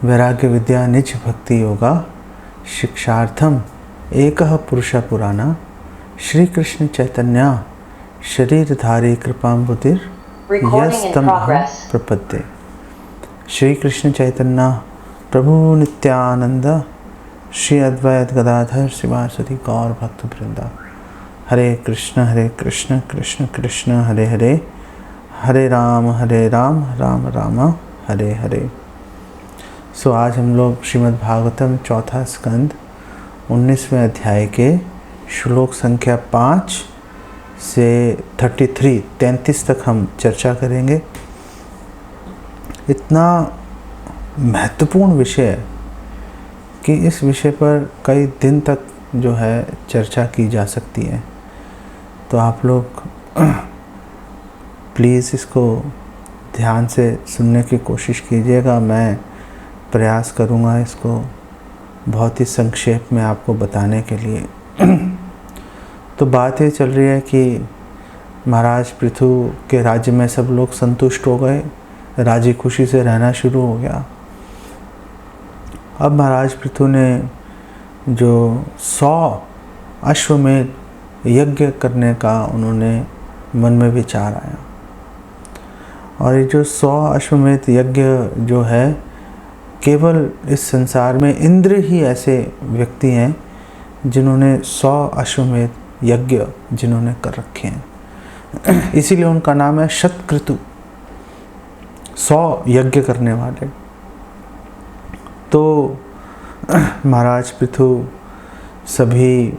वैराग्य विद्या निज भक्ति योगा शिक्षार्थम एकः पुरुष पुराना श्री कृष्ण चैतन्य शरीरधारी कृपाम्बुधिर यस्तम प्रपद्ये। श्री कृष्ण चैतन्य प्रभु नित्यानंद श्री अद्वैत गदाधर शिवासदि गौर भक्त वृंदा। हरे कृष्ण कृष्ण कृष्ण हरे हरे, हरे राम राम राम हरे हरे। सो आज हम लोग श्रीमद् भागवतम चौथा स्कंद 19वें अध्याय के श्लोक संख्या 5 से 33 तक हम चर्चा करेंगे। इतना महत्वपूर्ण विषय है कि इस विषय पर कई दिन तक जो है चर्चा की जा सकती है। तो आप लोग प्लीज़ इसको ध्यान से सुनने की कोशिश कीजिएगा। मैं प्रयास करूँगा इसको बहुत ही संक्षेप में आपको बताने के लिए। तो बात ये चल रही है कि महाराज पृथु के राज्य में सब लोग संतुष्ट हो गए, राजी खुशी से रहना शुरू हो गया। अब महाराज पृथु ने जो 100 अश्वमेध यज्ञ करने का उन्होंने मन में विचार आया। और ये जो 100 अश्वमेध यज्ञ जो है, केवल इस संसार में इंद्र ही ऐसे व्यक्ति हैं जिन्होंने 100 अश्वमेध यज्ञ जिन्होंने कर रखे हैं। इसीलिए उनका नाम है शतक्रतु, 100 यज्ञ करने वाले। तो महाराज पृथु सभी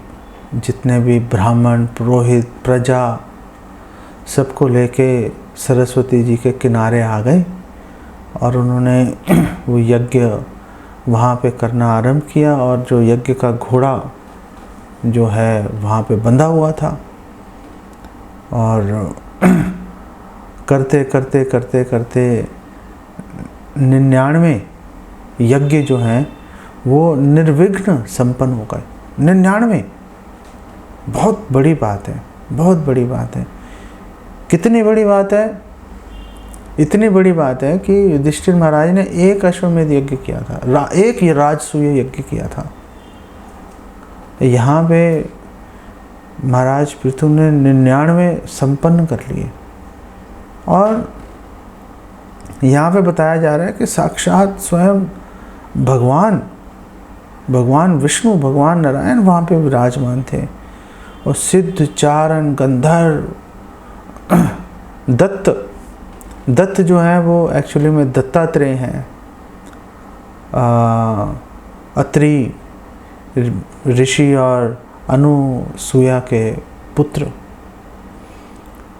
जितने भी ब्राह्मण पुरोहित प्रजा सबको लेके सरस्वती जी के किनारे आ गए और उन्होंने वो यज्ञ वहाँ पे करना आरंभ किया। और जो यज्ञ का घोड़ा जो है वहाँ पे बंधा हुआ था और करते करते करते करते 99 यज्ञ जो हैं वो निर्विघ्न संपन्न हो गए। 99 बहुत बड़ी बात है, बहुत बड़ी बात है। कितनी बड़ी बात है? इतनी बड़ी बात है कि युधिष्ठिर महाराज ने एक अश्वमेध यज्ञ किया था, एक राजसूय यज्ञ किया था। यहाँ पे महाराज पृथु ने 99 संपन्न कर लिए। और यहाँ पे बताया जा रहा है कि साक्षात स्वयं भगवान विष्णु, भगवान नारायण वहाँ पे विराजमान थे। और सिद्ध चारण गंधर्व दत्त जो है वो एक्चुअली में दत्तात्रेय हैं, अत्रि ऋषि और अनुसुया के पुत्र,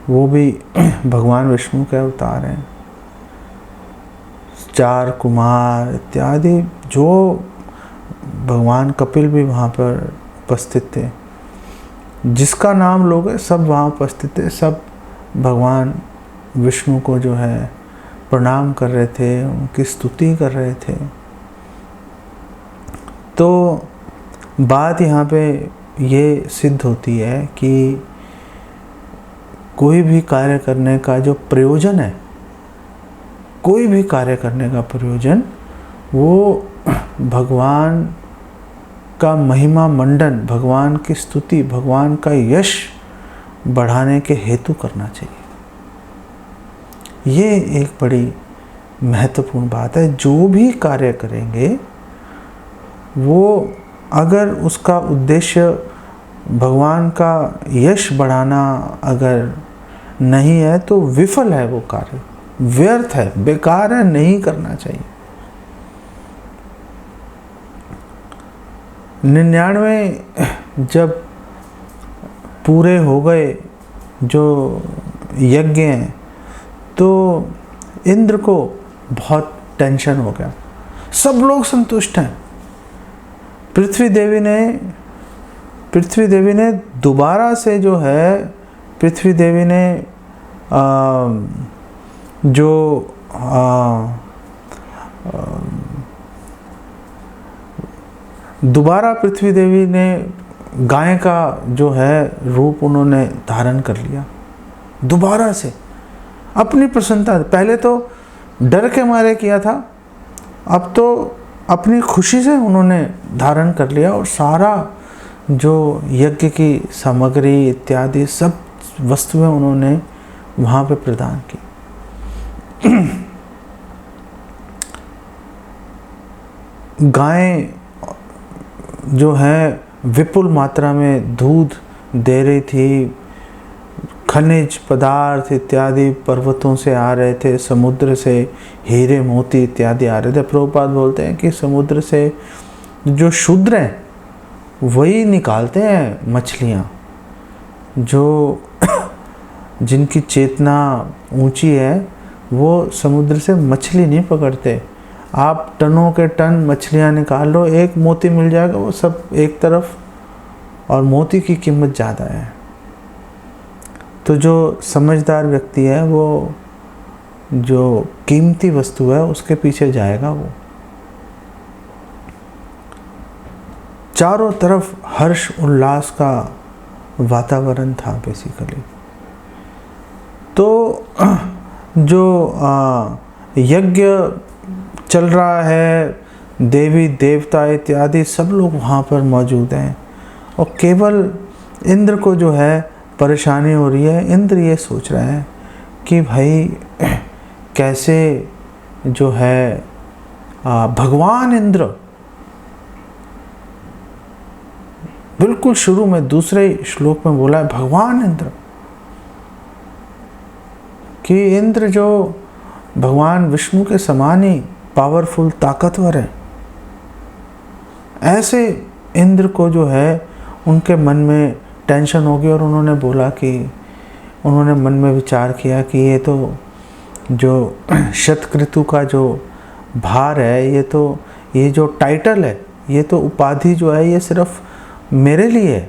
वो भी भगवान विष्णु के अवतार हैं। 4 कुमार इत्यादि, जो भगवान कपिल भी वहाँ पर उपस्थित थे। जिसका नाम लोगे सब वहाँ उपस्थित थे। सब भगवान विष्णु को जो है प्रणाम कर रहे थे, उनकी स्तुति कर रहे थे। तो बात यहाँ पे ये सिद्ध होती है कि कोई भी कार्य करने का जो प्रयोजन है, कोई भी कार्य करने का प्रयोजन वो भगवान का महिमा मंडन, भगवान की स्तुति, भगवान का यश बढ़ाने के हेतु करना चाहिए। ये एक बड़ी महत्वपूर्ण बात है। जो भी कार्य करेंगे वो अगर उसका उद्देश्य भगवान का यश बढ़ाना अगर नहीं है तो विफल है वो कार्य, व्यर्थ है, बेकार है, नहीं करना चाहिए। 99 जब पूरे हो गए जो यज्ञ हैं, तो इंद्र को बहुत टेंशन हो गया। सब लोग संतुष्ट हैं। पृथ्वी देवी ने दोबारा से जो है, पृथ्वी देवी ने दोबारा पृथ्वी देवी ने गाय का जो है रूप उन्होंने धारण कर लिया। दोबारा से अपनी प्रसन्नता, पहले तो डर के मारे किया था, अब तो अपनी खुशी से उन्होंने धारण कर लिया और सारा जो यज्ञ की सामग्री इत्यादि सब वस्तुएं उन्होंने वहाँ पे प्रदान की। गायें जो है विपुल मात्रा में दूध दे रही थी, खनिज पदार्थ इत्यादि पर्वतों से आ रहे थे, समुद्र से हीरे मोती इत्यादि आ रहे थे। प्रभुपाद बोलते हैं कि समुद्र से जो शूद्र हैं वही निकालते हैं मछलियाँ, जो जिनकी चेतना ऊंची है वो समुद्र से मछली नहीं पकड़ते। आप टनों के टन मछलियाँ निकाल लो, एक मोती मिल जाएगा, वो सब एक तरफ, और मोती की कीमत ज़्यादा है। तो जो समझदार व्यक्ति है वो जो कीमती वस्तु है उसके पीछे जाएगा। वो चारों तरफ हर्ष उल्लास का वातावरण था बेसिकली। तो जो यज्ञ चल रहा है, देवी देवता इत्यादि सब लोग वहाँ पर मौजूद हैं, और केवल इंद्र को जो है परेशानी हो रही है। इंद्र ये सोच रहे हैं कि भाई कैसे जो है भगवान इंद्र, बिल्कुल शुरू में दूसरे श्लोक में बोला है भगवान इंद्र, कि इंद्र जो भगवान विष्णु के समान ही पावरफुल ताकतवर है, ऐसे इंद्र को जो है उनके मन में टेंशन हो गई, और उन्होंने बोला कि उन्होंने मन में विचार किया कि ये तो जो शतक्रतु का जो भार है, ये जो टाइटल है, ये तो उपाधि जो है ये सिर्फ मेरे लिए है।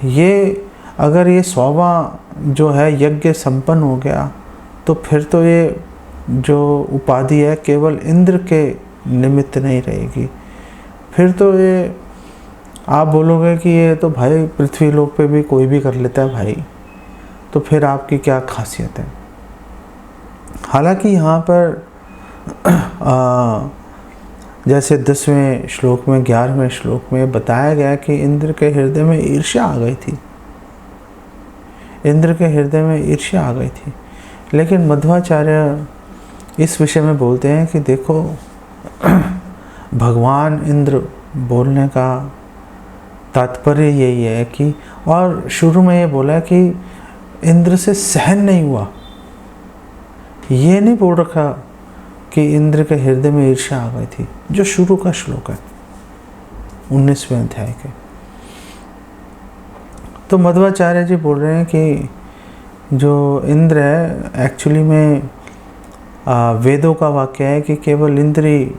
ये अगर ये 100वां जो है यज्ञ संपन्न हो गया तो फिर तो ये जो उपाधि है केवल इंद्र के निमित्त नहीं रहेगी। फिर तो ये आप बोलोगे कि ये तो भाई पृथ्वी लोक पे भी कोई भी कर लेता है भाई, तो फिर आपकी क्या खासियत है। हालांकि यहाँ पर जैसे 10वें श्लोक में 11वें श्लोक में बताया गया कि इंद्र के हृदय में ईर्ष्या आ गई थी, इंद्र के हृदय में ईर्ष्या आ गई थी। लेकिन मध्वाचार्य इस विषय में बोलते हैं कि देखो भगवान इंद्र बोलने का तात्पर्य यही है कि, और शुरू में ये बोला कि इंद्र से सहन नहीं हुआ, ये नहीं बोल रखा कि इंद्र के हृदय में ईर्ष्या आ गई थी, जो शुरू का श्लोक है 19वें अध्याय के। तो मध्वाचार्य जी बोल रहे हैं कि जो इंद्र है एक्चुअली में वेदों का वाक्य है कि केवल इंद्र ही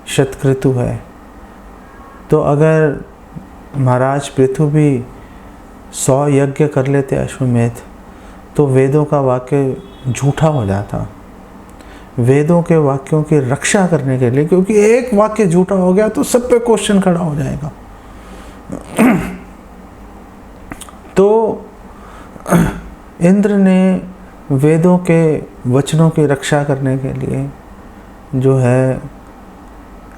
शतक्रतु है। तो अगर महाराज पृथु भी 100 यज्ञ कर लेते अश्वमेध तो वेदों का वाक्य झूठा हो जाता। वेदों के वाक्यों की रक्षा करने के लिए, क्योंकि एक वाक्य झूठा हो गया तो सब पे क्वेश्चन खड़ा हो जाएगा। तो इंद्र ने वेदों के वचनों की रक्षा करने के लिए जो है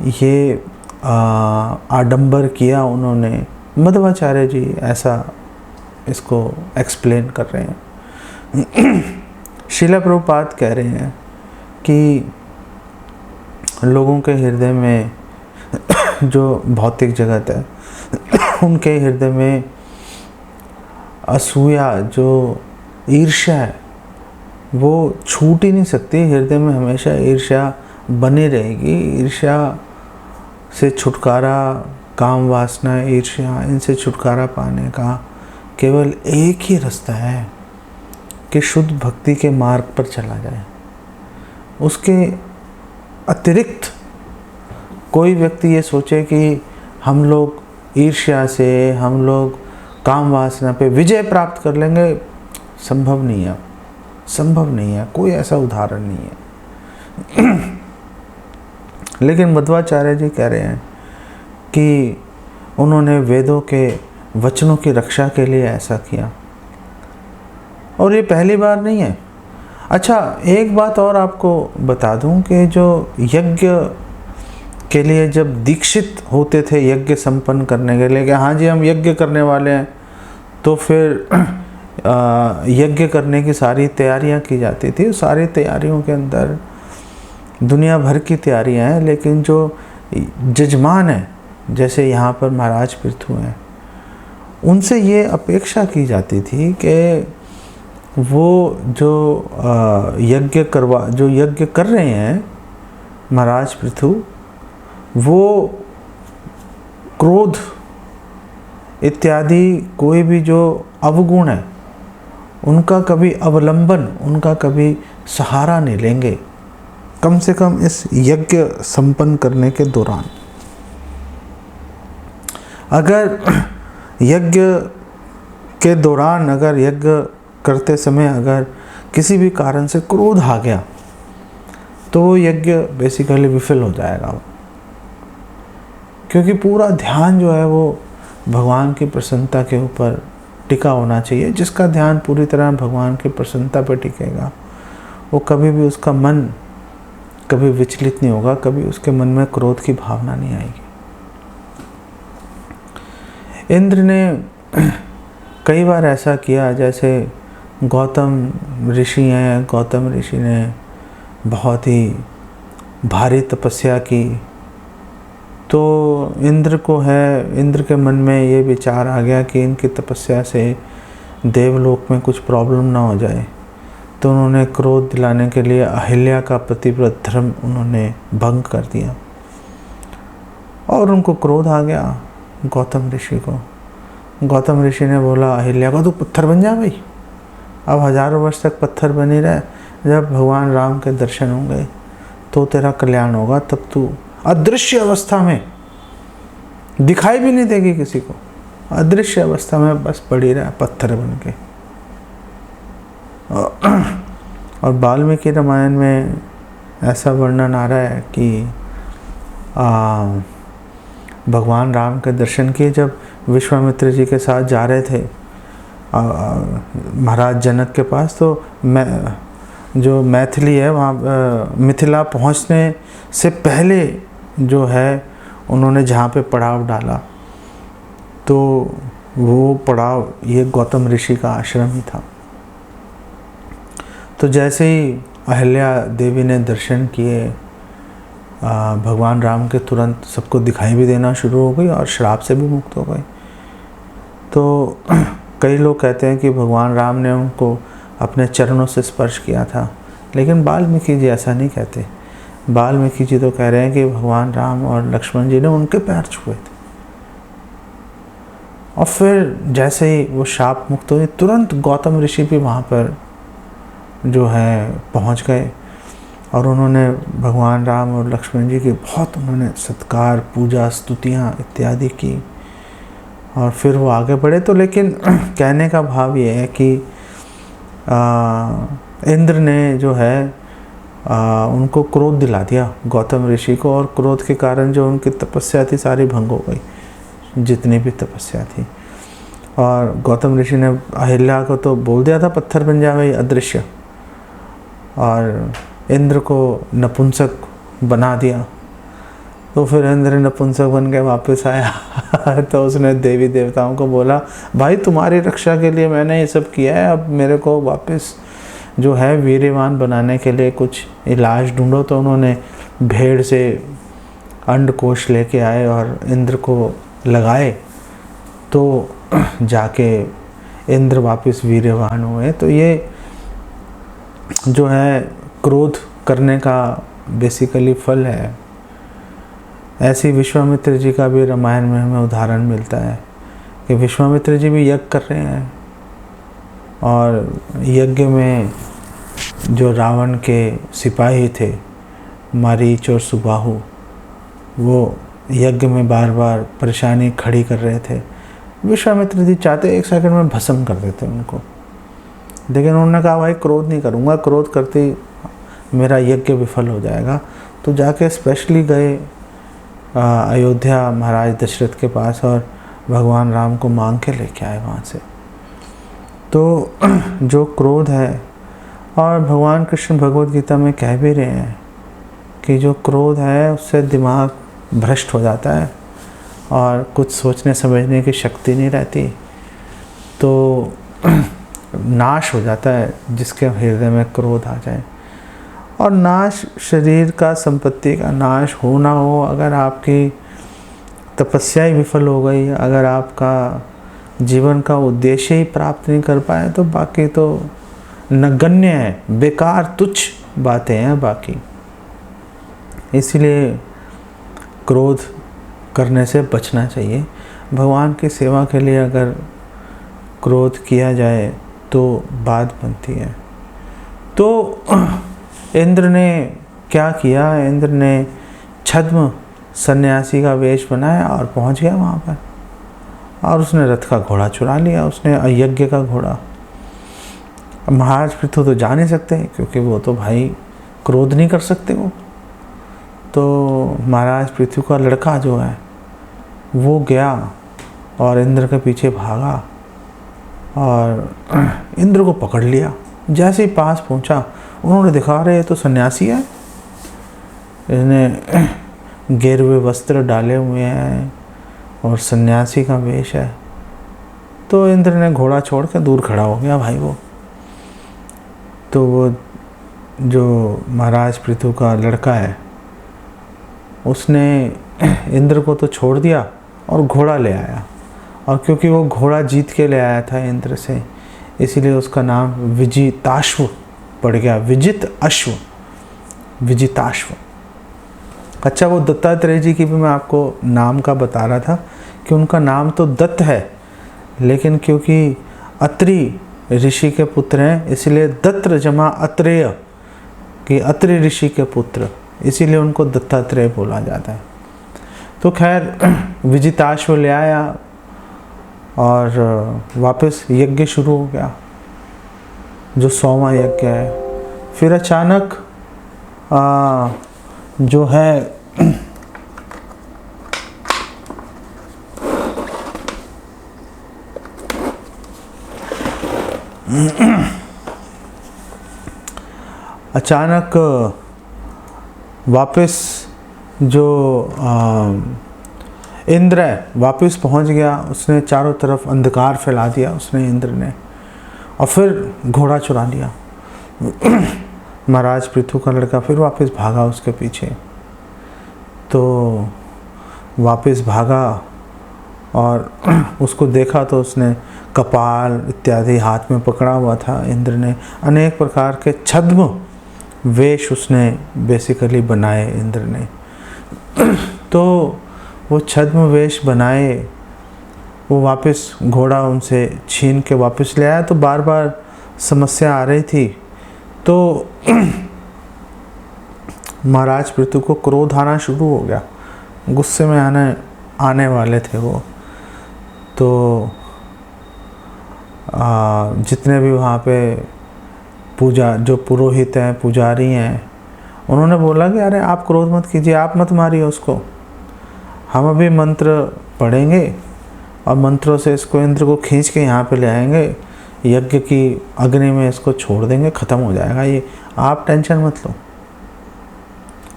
ये आडंबर किया उन्होंने। मध्वाचार्य जी ऐसा इसको एक्सप्लेन कर रहे हैं। श्रील प्रभुपाद कह रहे हैं कि लोगों के हृदय में जो भौतिक जगत है उनके हृदय में असूया जो ईर्ष्या है वो छूट ही नहीं सकती। हृदय में हमेशा ईर्ष्या बनी रहेगी। ईर्ष्या से छुटकारा, काम वासना, ईर्ष्या, इनसे छुटकारा पाने का केवल एक ही रास्ता है कि शुद्ध भक्ति के मार्ग पर चला जाए। उसके अतिरिक्त कोई व्यक्ति ये सोचे कि हम लोग ईर्ष्या से, हम लोग काम वासना पे विजय प्राप्त कर लेंगे, संभव नहीं है, संभव नहीं है। कोई ऐसा उदाहरण नहीं है। लेकिन मध्वाचार्य जी कह रहे हैं कि उन्होंने वेदों के वचनों की रक्षा के लिए ऐसा किया। और ये पहली बार नहीं है। अच्छा, एक बात और आपको बता दूं कि जो यज्ञ के लिए जब दीक्षित होते थे यज्ञ संपन्न करने के लिए कि हाँ जी हम यज्ञ करने वाले हैं, तो फिर यज्ञ करने की सारी तैयारियां की जाती थी। सारी तैयारियों के अंदर दुनिया भर की तैयारियां हैं, लेकिन जो जजमान है, जैसे यहाँ पर महाराज पृथु हैं, उनसे ये अपेक्षा की जाती थी कि वो जो यज्ञ कर रहे हैं महाराज पृथु, वो क्रोध इत्यादि कोई भी जो अवगुण है उनका कभी अवलंबन, उनका कभी सहारा नहीं लेंगे, कम से कम इस यज्ञ संपन्न करने के दौरान। अगर यज्ञ के दौरान, अगर यज्ञ करते समय अगर किसी भी कारण से क्रोध आ गया तो यज्ञ बेसिकली विफल हो जाएगा, क्योंकि पूरा ध्यान जो है वो भगवान की प्रसन्नता के ऊपर टिका होना चाहिए। जिसका ध्यान पूरी तरह भगवान की प्रसन्नता पर टिकेगा, वो कभी भी, उसका मन कभी विचलित नहीं होगा, कभी उसके मन में क्रोध की भावना नहीं आएगी। इंद्र ने कई बार ऐसा किया, जैसे गौतम ऋषि हैं, गौतम ऋषि ने बहुत ही भारी तपस्या की, तो इंद्र के मन में ये विचार आ गया कि इनकी तपस्या से देवलोक में कुछ प्रॉब्लम ना हो जाए। तो उन्होंने क्रोध दिलाने के लिए अहिल्या का पतिव्रत धर्म उन्होंने भंग कर दिया और उनको क्रोध आ गया गौतम ऋषि को। गौतम ऋषि ने बोला अहिल्या को, तू पत्थर बन जा भाई, अब हजारों वर्ष तक पत्थर बनी रहे, जब भगवान राम के दर्शन होंगे तो तेरा कल्याण होगा, तब तू अदृश्य अवस्था में दिखाई भी नहीं देगी किसी को, अदृश्य अवस्था में बस पड़ी रहा पत्थर बन के। और वाल्मीकि रामायण में ऐसा वर्णन आ रहा है कि भगवान राम के दर्शन किए जब विश्वामित्र जी के साथ जा रहे थे महाराज जनक के पास, तो जो मैथिली है वहाँ मिथिला पहुँचने से पहले जो है उन्होंने जहाँ पे पड़ाव डाला, तो वो पड़ाव ये गौतम ऋषि का आश्रम ही था। तो जैसे ही अहिल्या देवी ने दर्शन किए, भगवान राम के तुरंत सबको दिखाई भी देना शुरू हो गई और श्राप से भी मुक्त हो गए। तो कई लोग कहते हैं कि भगवान राम ने उनको अपने चरणों से स्पर्श किया था, लेकिन वाल्मीकि जी ऐसा नहीं कहते। वाल्मीकि जी तो कह रहे हैं कि भगवान राम और लक्ष्मण जी ने उनके पैर छुए थे। और फिर जैसे ही वो शाप मुक्त हुए, तुरंत गौतम ऋषि भी वहाँ पर जो है पहुँच गए और उन्होंने भगवान राम और लक्ष्मण जी की बहुत उन्होंने सत्कार, पूजा, स्तुतियाँ इत्यादि की और फिर वो आगे बढ़े। तो लेकिन कहने का भाव ये है कि इंद्र ने जो है उनको क्रोध दिला दिया गौतम ऋषि को, और क्रोध के कारण जो उनकी तपस्या थी सारी भंग हो गई, जितनी भी तपस्या थी। और गौतम ऋषि ने अहिल्या को तो बोल दिया था पत्थर बन जावे अदृश्य, और इंद्र को नपुंसक बना दिया। तो फिर इंद्र नपुंसक बन के वापस आया तो उसने देवी देवताओं को बोला भाई तुम्हारी रक्षा के लिए मैंने ये सब किया है, अब मेरे को वापस जो है वीर्यवान बनाने के लिए कुछ इलाज ढूंढो। तो उन्होंने भेड़ से अंडकोश लेके आए और इंद्र को लगाए, तो जाके इंद्र वापस वीर्यवान हुए। तो ये जो है क्रोध करने का बेसिकली फल है। ऐसी विश्वामित्र जी का भी रामायण में हमें उदाहरण मिलता है कि विश्वामित्र जी भी यज्ञ कर रहे हैं और यज्ञ में जो रावण के सिपाही थे मारीच और सुबाहु, वो यज्ञ में बार बार परेशानी खड़ी कर रहे थे। विश्वामित्र जी चाहते एक सेकंड में भस्म कर देते उनको, लेकिन उन्होंने कहा भाई क्रोध नहीं करूँगा, क्रोध करते ही मेरा यज्ञ विफल हो जाएगा। तो जाके स्पेशली गए अयोध्या महाराज दशरथ के पास और भगवान राम को मांग के लेके आए वहाँ से। तो जो क्रोध है और भगवान कृष्ण भगवद गीता में कह भी रहे हैं कि जो क्रोध है उससे दिमाग भ्रष्ट हो जाता है और कुछ सोचने समझने की शक्ति नहीं रहती, तो नाश हो जाता है जिसके हृदय में क्रोध आ जाए। और नाश शरीर का, संपत्ति का नाश हो ना हो, अगर आपकी तपस्या ही विफल हो गई, अगर आपका जीवन का उद्देश्य ही प्राप्त नहीं कर पाए, तो बाकी तो नगण्य है, बेकार तुच्छ बातें हैं बाकी। इसलिए क्रोध करने से बचना चाहिए। भगवान की सेवा के लिए अगर क्रोध किया जाए तो बात बनती है। तो इंद्र ने क्या किया, इंद्र ने छद्म सन्यासी का वेश बनाया और पहुंच गया वहाँ पर, और उसने रथ का घोड़ा चुरा लिया, उसने अयज्ञ का घोड़ा। महाराज पृथु तो जा नहीं सकते क्योंकि वो तो भाई क्रोध नहीं कर सकते वो। तो महाराज पृथु का लड़का जो है वो गया और इंद्र के पीछे भागा और इंद्र को पकड़ लिया। जैसे ही पास पहुंचा, उन्होंने दिखा रहे तो सन्यासी है, इसने गेरुए वस्त्र डाले हुए हैं और सन्यासी का वेश है। तो इंद्र ने घोड़ा छोड़ के दूर खड़ा हो गया भाई वो। तो वो जो महाराज पृथु का लड़का है उसने इंद्र को तो छोड़ दिया और घोड़ा ले आया, और क्योंकि वो घोड़ा जीत के ले आया था इंद्र से, इसीलिए उसका नाम विजिताश्व पड़ गया। विजित अश्व, विजिताश्व। अच्छा, वो दत्तात्रेय जी की भी मैं आपको नाम का बता रहा था कि उनका नाम तो दत्त है, लेकिन क्योंकि अत्रि ऋषि के पुत्र हैं इसलिए दत्त जमा अत्रेय, कि अत्रि ऋषि के पुत्र, इसीलिए उनको दत्तात्रेय बोला जाता है। तो खैर विजिताश्व ले आया और वापस यज्ञ शुरू हो गया, जो 100वां यज्ञ है। फिर अचानक जो है अचानक वापस जो इंद्र है वापस पहुंच गया। उसने चारों तरफ अंधकार फैला दिया उसने, इंद्र ने, और फिर घोड़ा चुरा लिया। महाराज पृथु का लड़का फिर वापस भागा उसके पीछे। तो वापस भागा और उसको देखा तो उसने कपाल इत्यादि हाथ में पकड़ा हुआ था। इंद्र ने अनेक प्रकार के छद्म वेश उसने बेसिकली बनाए इंद्र ने। तो वो छद्म वेश बनाए, वो वापस घोड़ा उनसे छीन के वापस ले आया। तो बार बार समस्या आ रही थी, तो महाराज पृथु को क्रोध आना शुरू हो गया, गुस्से में आने वाले थे वो। तो जितने भी वहाँ पे पूजा जो पुरोहित हैं, पुजारी हैं, उन्होंने बोला कि अरे आप क्रोध मत कीजिए, आप मत मारिए उसको, हम अभी मंत्र पढ़ेंगे और मंत्रों से इसको इंद्र को खींच के यहाँ पे ले आएंगे, यज्ञ की अग्नि में इसको छोड़ देंगे, ख़त्म हो जाएगा ये, आप टेंशन मत लो,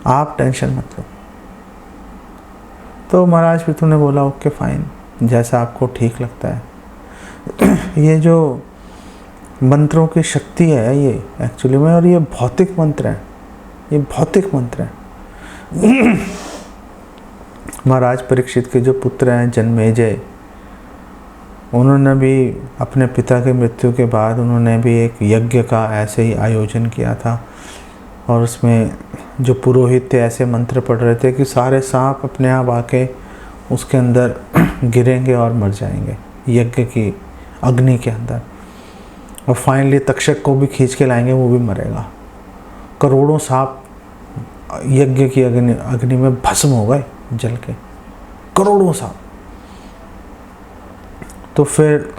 आप टेंशन मत लो। तो महाराज पृथु ने बोला ओके फाइन, जैसा आपको ठीक लगता है। ये जो मंत्रों की शक्ति है ये एक्चुअली में, और ये भौतिक मंत्र है, ये भौतिक मंत्र है। महाराज परीक्षित के जो पुत्र हैं जन्मेजय, उन्होंने भी अपने पिता के मृत्यु के बाद उन्होंने भी एक यज्ञ का ऐसे ही आयोजन किया था, और उसमें जो पुरोहित थे ऐसे मंत्र पढ़ रहे थे कि सारे सांप अपने आप आके उसके अंदर गिरेंगे और मर जाएंगे यज्ञ की अग्नि के अंदर, और फाइनली तक्षक को भी खींच के लाएंगे, वो भी मरेगा। करोड़ों सांप यज्ञ की अग्नि में भस्म हो गए जल के, करोड़ों सांप। तो फिर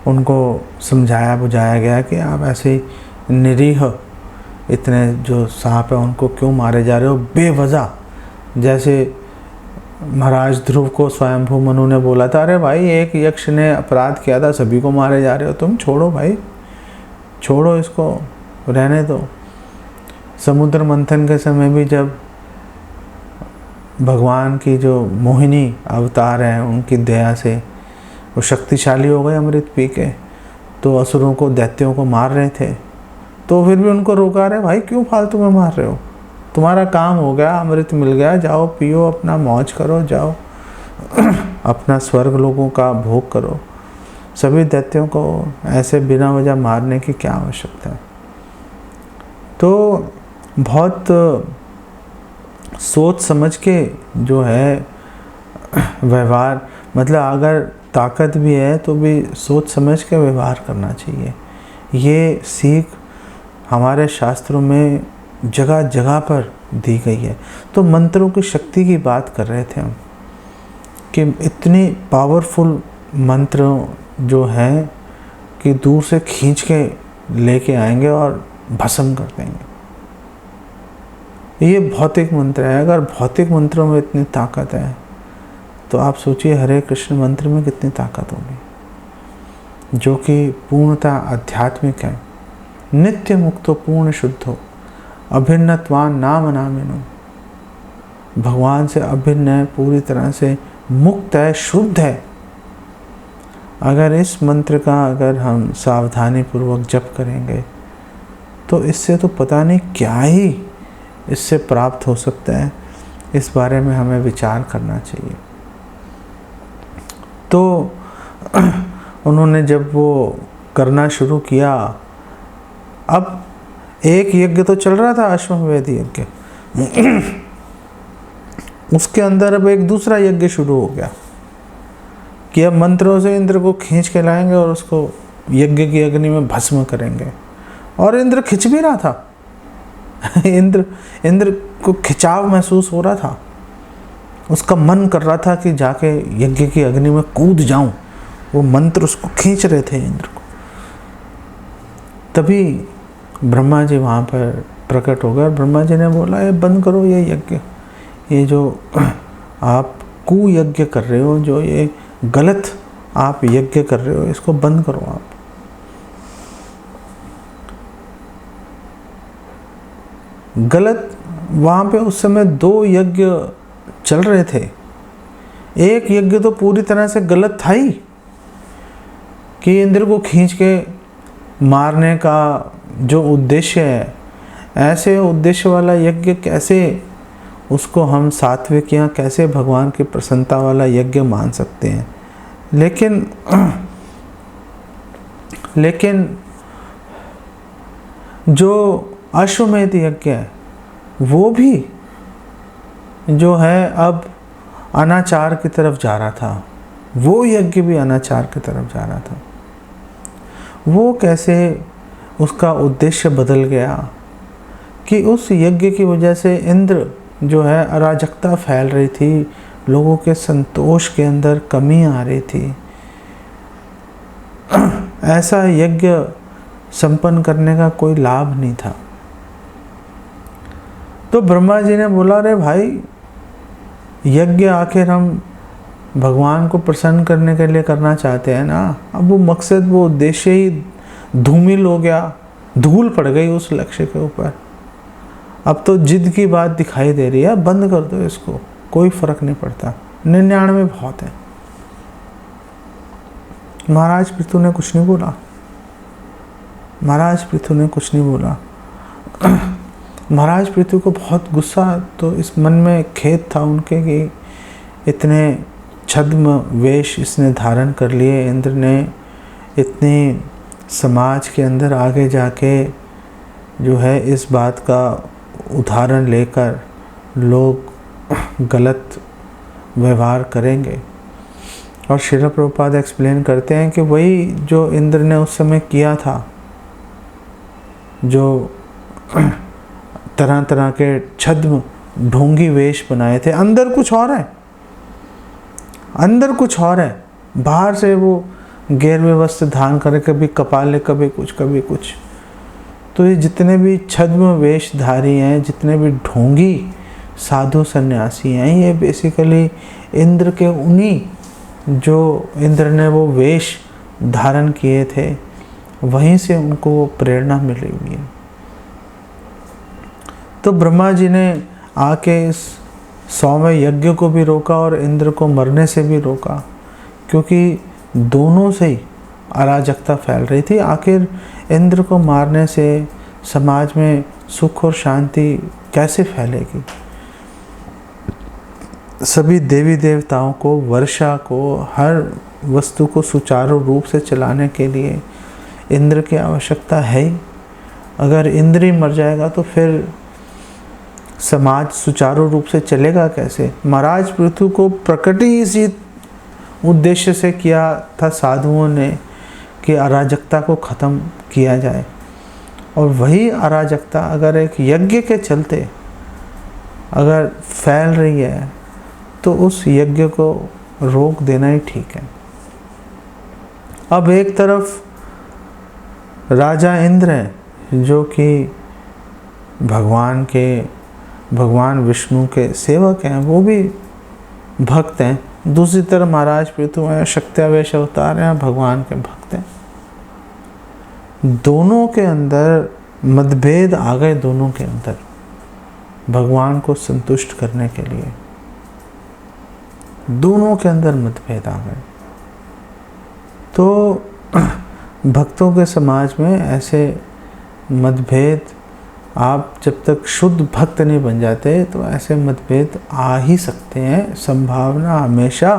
उनको समझाया बुझाया गया कि आप ऐसे ही निरीह इतने जो सांप हैं उनको क्यों मारे जा रहे हो बेवजह। जैसे महाराज ध्रुव को स्वयंभू मनु ने बोला था, अरे भाई एक यक्ष ने अपराध किया था, सभी को मारे जा रहे हो तुम, छोड़ो भाई, छोड़ो इसको, रहने दो। समुद्र मंथन के समय भी जब भगवान की जो मोहिनी अवतार हैं उनकी दया से वो शक्तिशाली हो गए अमृत पी के, तो असुरों को, दैत्यों को मार रहे थे, तो फिर भी उनको रोका रहे, भाई क्यों फालतू में मार रहे हो, तुम्हारा काम हो गया, अमृत मिल गया, जाओ पियो, अपना मौज करो, जाओ अपना स्वर्ग लोगों का भोग करो। सभी दैत्यों को ऐसे बिना वजह मारने की क्या आवश्यकता है। तो बहुत सोच समझ के जो है व्यवहार, मतलब अगर ताकत भी है तो भी सोच समझ के व्यवहार करना चाहिए। ये सीख हमारे शास्त्रों में जगह जगह पर दी गई है। तो मंत्रों की शक्ति की बात कर रहे थे हम कि इतनी पावरफुल मंत्र जो हैं कि दूर से खींच के लेके आएंगे और भस्म कर देंगे। ये भौतिक मंत्र है। अगर भौतिक मंत्रों में इतनी ताकत है तो आप सोचिए हरे कृष्ण मंत्र में कितनी ताकत होगी, जो कि पूर्णतः आध्यात्मिक है। नित्य मुक्तो पूर्ण शुद्धो अभिन्नत्वान नाम नामिनो, भगवान से अभिन्न है, पूरी तरह से मुक्त है, शुद्ध है। अगर इस मंत्र का अगर हम सावधानी पूर्वक जप करेंगे तो इससे तो पता नहीं क्या ही इससे प्राप्त हो सकता है। इस बारे में हमें विचार करना चाहिए। तो उन्होंने जब वो करना शुरू किया, अब एक यज्ञ तो चल रहा था, अश्वमेध यज्ञ, उसके अंदर अब एक दूसरा यज्ञ शुरू हो गया कि अब मंत्रों से इंद्र को खींच के लाएंगे और उसको यज्ञ की अग्नि में भस्म करेंगे। और इंद्र खिंच भी रहा था इंद्र को खिंचाव महसूस हो रहा था, उसका मन कर रहा था कि जाके यज्ञ की अग्नि में कूद जाऊं। वो मंत्र उसको खींच रहे थे इंद्र को। तभी ब्रह्मा जी वहाँ पर प्रकट हो गए और ब्रह्मा जी ने बोला, ये बंद करो ये यज्ञ, ये जो आप कुयज्ञ कर रहे हो, जो ये गलत आप यज्ञ कर रहे हो, इसको बंद करो आप। गलत, वहाँ पे उस समय 2 यज्ञ चल रहे थे। एक यज्ञ तो पूरी तरह से गलत था ही कि इंद्र को खींच के मारने का जो उद्देश्य है, ऐसे उद्देश्य वाला यज्ञ कैसे उसको हम सात्विक या कैसे भगवान की प्रसन्नता वाला यज्ञ मान सकते हैं। लेकिन जो अश्वमेध यज्ञ है वो भी जो है अब अनाचार की तरफ जा रहा था। वो यज्ञ भी अनाचार की तरफ जा रहा था। वो कैसे उसका उद्देश्य बदल गया कि उस यज्ञ की वजह से इंद्र जो है अराजकता फैल रही थी, लोगों के संतोष के अंदर कमी आ रही थी। ऐसा यज्ञ संपन्न करने का कोई लाभ नहीं था। तो ब्रह्मा जी ने बोला, अरे भाई यज्ञ आखिर हम भगवान को प्रसन्न करने के लिए करना चाहते हैं ना। अब वो मकसद, वो उद्देश्य ही धूमिल हो गया, धूल पड़ गई उस लक्ष्य के ऊपर। अब तो जिद की बात दिखाई दे रही है, बंद कर दो इसको, कोई फर्क नहीं पड़ता, 99 बहुत है। महाराज पृथु ने कुछ नहीं बोला। महाराज पृथु ने कुछ नहीं बोला। महाराज पृथु को बहुत गुस्सा, तो इस मन में खेद था उनके कि इतने छद्म वेश इसने धारण कर लिए। इंद्र ने इतनी समाज के अंदर आगे जाके जो है इस बात का उदाहरण लेकर लोग गलत व्यवहार करेंगे। और श्रील प्रभुपाद एक्सप्लेन करते हैं कि वही जो इंद्र ने उस समय किया था, जो तरह तरह के छद्म ढोंगी वेश बनाए थे, अंदर कुछ और है, अंदर कुछ और है। बाहर से वो गैरवे वस्त्र धारण करे, कभी कपाले, कभी कुछ कभी कुछ। तो ये जितने भी छद्म वेशधारी हैं, जितने भी ढोंगी साधु सन्यासी हैं, ये बेसिकली इंद्र के उन्हीं, जो इंद्र ने वो वेश धारण किए थे, वहीं से उनको वो प्रेरणा मिली हुई है। तो ब्रह्मा जी ने आके इस 100वें यज्ञ को भी रोका और इंद्र को मरने से भी रोका, क्योंकि दोनों से ही अराजकता फैल रही थी। आखिर इंद्र को मारने से समाज में सुख और शांति कैसे फैलेगी? सभी देवी देवताओं को, वर्षा को, हर वस्तु को सुचारू रूप से चलाने के लिए इंद्र की आवश्यकता है ही। अगर इंद्र ही मर जाएगा तो फिर समाज सुचारू रूप से चलेगा कैसे? महाराज पृथु को प्रकट ही इसी उद्देश्य से किया था साधुओं ने कि अराजकता को ख़त्म किया जाए, और वही अराजकता अगर एक यज्ञ के चलते अगर फैल रही है तो उस यज्ञ को रोक देना ही ठीक है। अब एक तरफ राजा इंद्र है जो कि भगवान विष्णु के सेवक हैं, वो भी भक्त हैं। दूसरी तरफ महाराज पृथु हैं, शक्त्यावेश अवतार हैं, भगवान के भक्त हैं। दोनों के अंदर मतभेद आ गए, दोनों के अंदर भगवान को संतुष्ट करने के लिए दोनों के अंदर मतभेद आ गए। तो भक्तों के समाज में ऐसे मतभेद, आप जब तक शुद्ध भक्त नहीं बन जाते तो ऐसे मतभेद आ ही सकते हैं, संभावना हमेशा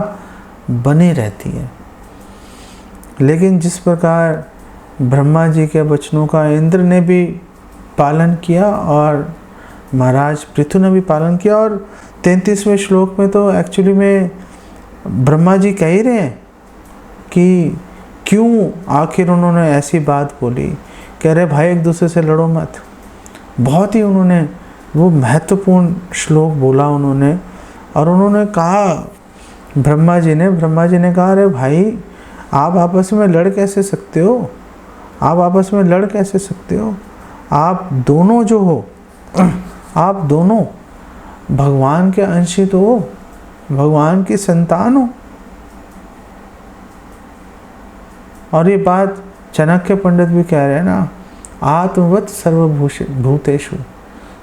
बनी रहती है। लेकिन जिस प्रकार ब्रह्मा जी के वचनों का इंद्र ने भी पालन किया और महाराज पृथु ने भी पालन किया, और 33वें श्लोक में तो एक्चुअली में ब्रह्मा जी कह ही रहे हैं कि क्यों आखिर उन्होंने ऐसी बात बोली। कह रहे भाई एक दूसरे से लड़ो मत। बहुत ही उन्होंने वो महत्वपूर्ण श्लोक बोला उन्होंने, और उन्होंने कहा ब्रह्मा जी ने कहा अरे भाई आप आपस में लड़ कैसे सकते हो? आप आपस में लड़ कैसे सकते हो? आप दोनों जो हो, आप दोनों भगवान के अंशित हो, भगवान की संतान हो। और ये बात चाणक्य पंडित भी कह रहे हैं ना, आत्मवत् सर्वभूतेषु,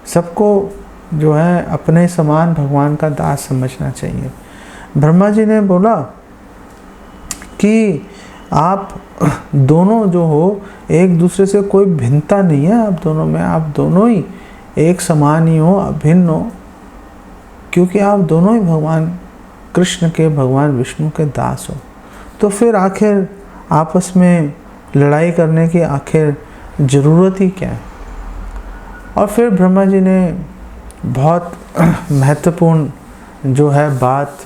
सबको जो है अपने समान भगवान का दास समझना चाहिए। ब्रह्मा जी ने बोला कि आप दोनों जो हो एक दूसरे से कोई भिन्नता नहीं है आप दोनों में, आप दोनों ही एक समान ही हो, अभिन्न हो, क्योंकि आप दोनों ही भगवान कृष्ण के, भगवान विष्णु के दास हो। तो फिर आखिर आपस में लड़ाई करने की आखिर ज़रूरत ही क्या है? और फिर ब्रह्मा जी ने बहुत महत्वपूर्ण जो है बात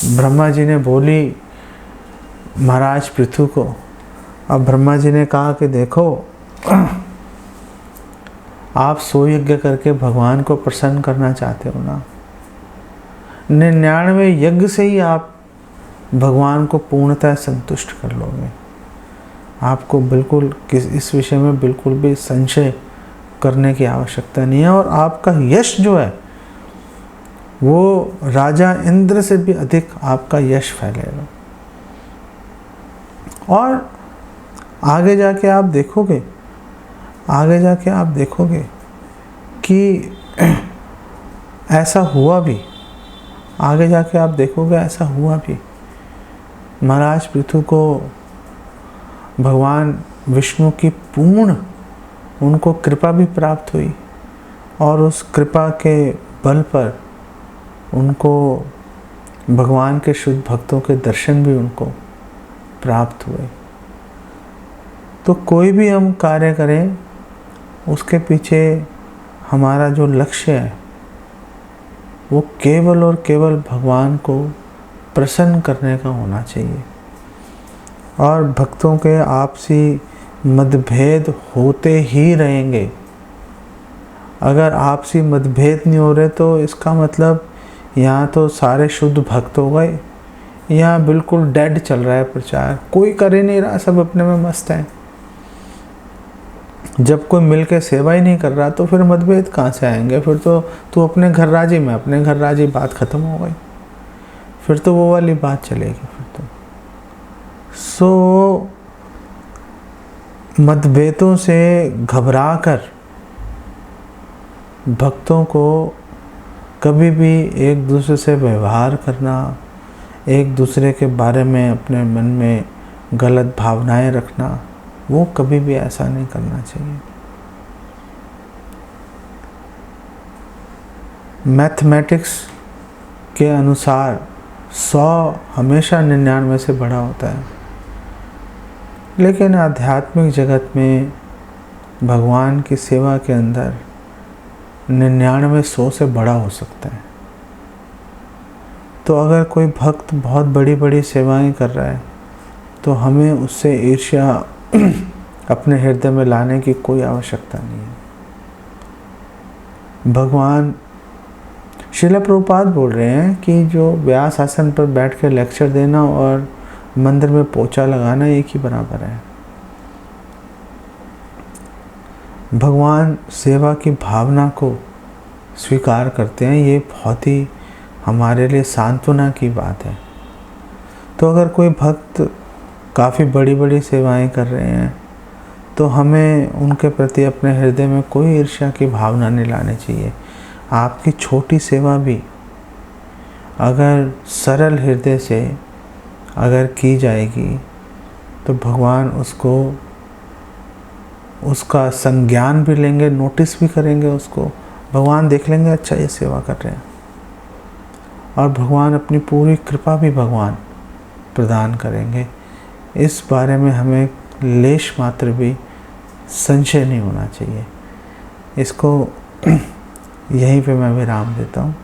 ब्रह्मा जी ने बोली महाराज पृथु को। अब ब्रह्मा जी ने कहा कि देखो आप 100 यज्ञ करके भगवान को प्रसन्न करना चाहते हो ना, 99 यज्ञ से ही आप भगवान को पूर्णतः संतुष्ट कर लोगे। आपको बिल्कुल इस विषय में बिल्कुल भी संशय करने की आवश्यकता नहीं है, और आपका यश जो है वो राजा इंद्र से भी अधिक आपका यश फैलेगा। और आगे जाके आप देखोगे कि ऐसा हुआ भी, आगे जाके आप देखोगे ऐसा हुआ भी। महाराज पृथु को भगवान विष्णु की पूर्ण उनको कृपा भी प्राप्त हुई, और उस कृपा के बल पर उनको भगवान के शुद्ध भक्तों के दर्शन भी उनको प्राप्त हुए। तो कोई भी हम कार्य करें उसके पीछे हमारा जो लक्ष्य है वो केवल और केवल भगवान को प्रसन्न करने का होना चाहिए। और भक्तों के आपसी मतभेद होते ही रहेंगे। अगर आपसी मतभेद नहीं हो रहे तो इसका मतलब यहाँ तो सारे शुद्ध भक्त हो गए, यहाँ बिल्कुल डेड चल रहा है प्रचार, कोई कर ही नहीं रहा, सब अपने में मस्त है। जब कोई मिल के सेवा ही नहीं कर रहा तो फिर मतभेद कहाँ से आएंगे? फिर तो तू अपने घर राजी, मैं अपने घर राजी, बात खत्म हो गई। फिर तो वो वाली बात चलेगी फिर तो। सो मतभेदों से घबराकर भक्तों को कभी भी एक दूसरे से व्यवहार करना, एक दूसरे के बारे में अपने मन में गलत भावनाएं रखना, वो कभी भी ऐसा नहीं करना चाहिए। मैथमेटिक्स के अनुसार 100 हमेशा 99 से बड़ा होता है, लेकिन आध्यात्मिक जगत में भगवान की सेवा के अंदर 99 100 से बड़ा हो सकता है। तो अगर कोई भक्त बहुत बड़ी बड़ी सेवाएं कर रहा है तो हमें उससे ईर्ष्या अपने हृदय में लाने की कोई आवश्यकता नहीं है। भगवान श्रील प्रभुपाद बोल रहे हैं कि जो व्यास आसन पर बैठ कर लेक्चर देना और मंदिर में पोछा लगाना एक ही बराबर है। भगवान सेवा की भावना को स्वीकार करते हैं, ये बहुत ही हमारे लिए सांत्वना की बात है। तो अगर कोई भक्त काफ़ी बड़ी बड़ी सेवाएं कर रहे हैं तो हमें उनके प्रति अपने हृदय में कोई ईर्ष्या की भावना नहीं लानी चाहिए। आपकी छोटी सेवा भी अगर सरल हृदय से अगर की जाएगी तो भगवान उसका संज्ञान भी लेंगे, नोटिस भी करेंगे उसको। भगवान देख लेंगे अच्छा ये सेवा कर रहे हैं, और भगवान अपनी पूरी कृपा भी भगवान प्रदान करेंगे। इस बारे में हमें लेश मात्र भी संशय नहीं होना चाहिए। इसको यहीं पे मैं विराम देता हूँ।